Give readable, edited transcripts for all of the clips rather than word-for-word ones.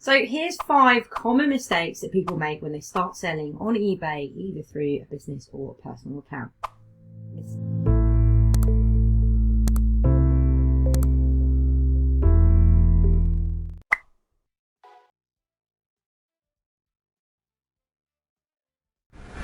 So here's 5 common mistakes that people make when they start selling on eBay, either through a business or a personal account.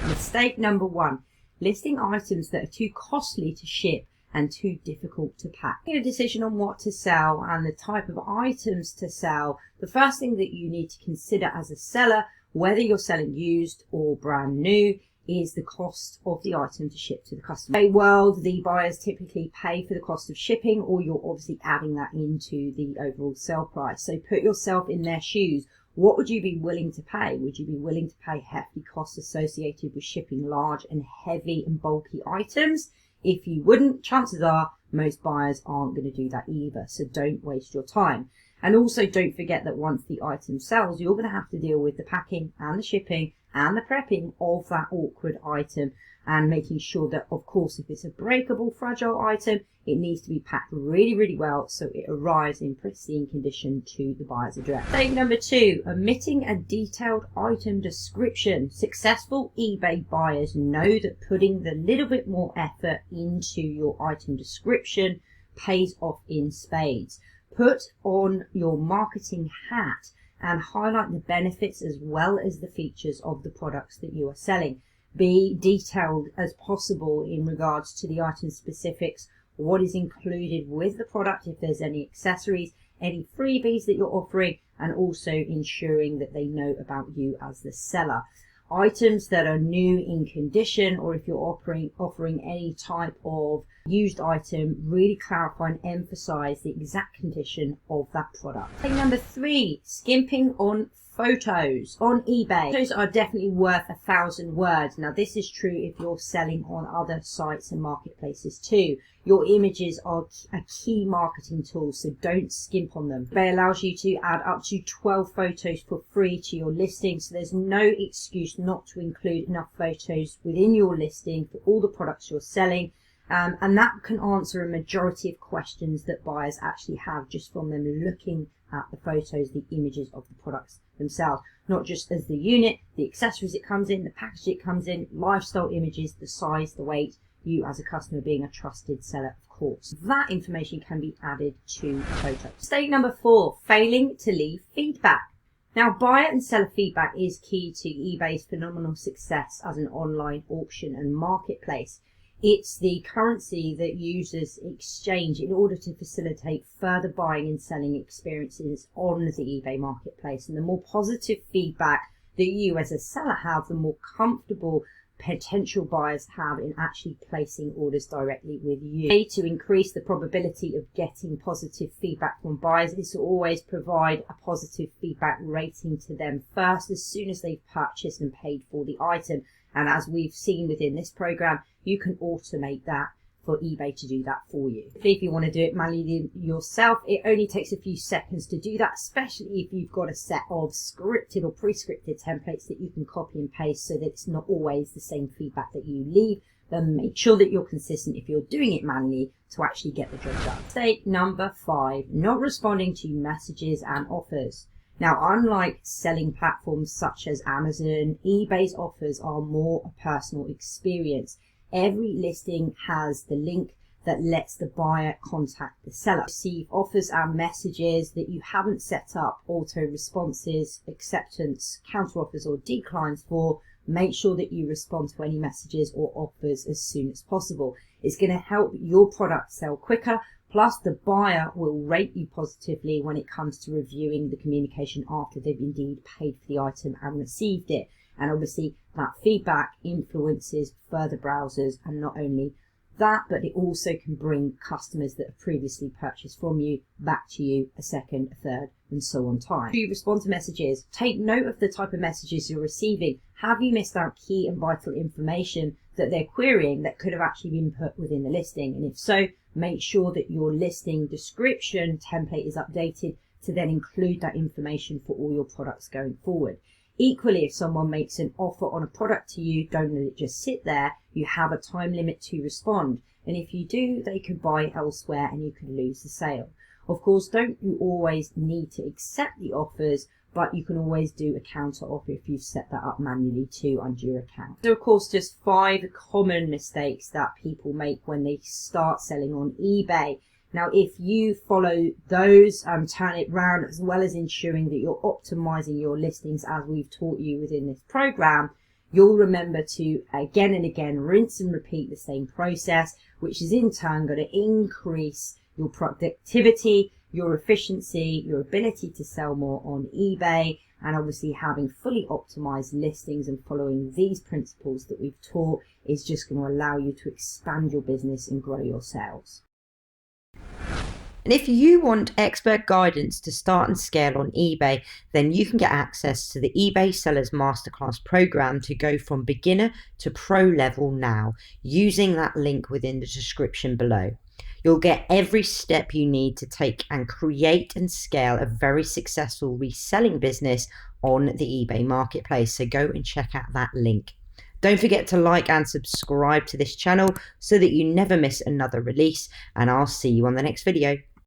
Mistake number 1, listing items that are too costly to ship and too difficult to pack. Making a decision on what to sell and the type of items to sell, the first thing that you need to consider as a seller, whether you're selling used or brand new, is the cost of the item to ship to the customer. In the world, the buyers typically pay for the cost of shipping, or you're obviously adding that into the overall sale price. So put yourself in their shoes. What would you be willing to pay? Would you be willing to pay hefty costs associated with shipping large and heavy and bulky items? If you wouldn't, chances are most buyers aren't going to do that either. So don't waste your time. And also don't forget that once the item sells, you're going to have to deal with the packing and the shipping and the prepping of that awkward item, and making sure that, of course, if it's a breakable, fragile item, it needs to be packed really, really well so it arrives in pristine condition to the buyer's address. Mistake number 2, omitting a detailed item description. Successful eBay buyers know that putting the little bit more effort into your item description pays off in spades. Put on your marketing hat and highlight the benefits as well as the features of the products that you are selling. Be detailed as possible in regards to the item specifics, what is included with the product, if there's any accessories, any freebies that you're offering, and also ensuring that they know about you as the seller. Items that are new in condition, or if you're offering any type of used item, really clarify and emphasize the exact condition of that product. Mistake number 3, skimping on photos on eBay. Photos are definitely worth 1,000 words. Now this is true if you're selling on other sites and marketplaces too. Your images are a key marketing tool, so don't skimp on them. eBay allows you to add up to 12 photos for free to your listing, so there's no excuse not to include enough photos within your listing for all the products you're selling. And that can answer a majority of questions that buyers actually have just from them looking at the photos, the images of the products themselves, not just as the unit, the accessories it comes in, the package it comes in, lifestyle images, the size, the weight, you as a customer being a trusted seller, of course. That information can be added to photos. Mistake number 4, failing to leave feedback. Now, buyer and seller feedback is key to eBay's phenomenal success as an online auction and marketplace. It's the currency that users exchange in order to facilitate further buying and selling experiences on the eBay marketplace. And the more positive feedback that you as a seller have, the more comfortable potential buyers have in actually placing orders directly with you. To increase the probability of getting positive feedback from buyers is to always provide a positive feedback rating to them first as soon as they've purchased and paid for the item. And as we've seen within this program, you can automate that for eBay to do that for you. If you want to do it manually yourself, it only takes a few seconds to do that, especially if you've got a set of scripted or pre-scripted templates that you can copy and paste so that it's not always the same feedback that you leave. Then make sure that you're consistent if you're doing it manually to actually get the job done. Mistake number 5, not responding to messages and offers. Now, unlike selling platforms such as Amazon, eBay's offers are more a personal experience. Every listing has the link that lets the buyer contact the seller. Receive offers and messages that you haven't set up auto responses, acceptance, counter offers or declines for. Make sure that you respond to any messages or offers as soon as possible. It's going to help your product sell quicker. Plus, the buyer will rate you positively when it comes to reviewing the communication after they've indeed paid for the item and received it. And obviously, that feedback influences further browsers, and not only that, but it also can bring customers that have previously purchased from you back to you a second, a third, and so on time. Do you respond to messages? Take note of the type of messages you're receiving. Have you missed out key and vital information that they're querying that could have actually been put within the listing? And if so, make sure that your listing description template is updated to then include that information for all your products going forward. Equally, if someone makes an offer on a product to you, don't let it just sit there. You have a time limit to respond. And if you do, they could buy elsewhere and you could lose the sale. Of course, don't you always need to accept the offers, but you can always do a counter offer if you've set that up manually too under your account. So of course, just 5 common mistakes that people make when they start selling on eBay. Now, if you follow those, turn it round, as well as ensuring that you're optimizing your listings as we've taught you within this program, you'll remember to again and again rinse and repeat the same process, which is in turn going to increase your productivity, your efficiency, your ability to sell more on eBay, and obviously having fully optimized listings and following these principles that we've taught is just going to allow you to expand your business and grow your sales. And if you want expert guidance to start and scale on eBay, then you can get access to the eBay Sellers Masterclass program to go from beginner to pro level now, using that link within the description below. You'll get every step you need to take and create and scale a very successful reselling business on the eBay marketplace. So go and check out that link. Don't forget to like and subscribe to this channel so that you never miss another release, and I'll see you on the next video.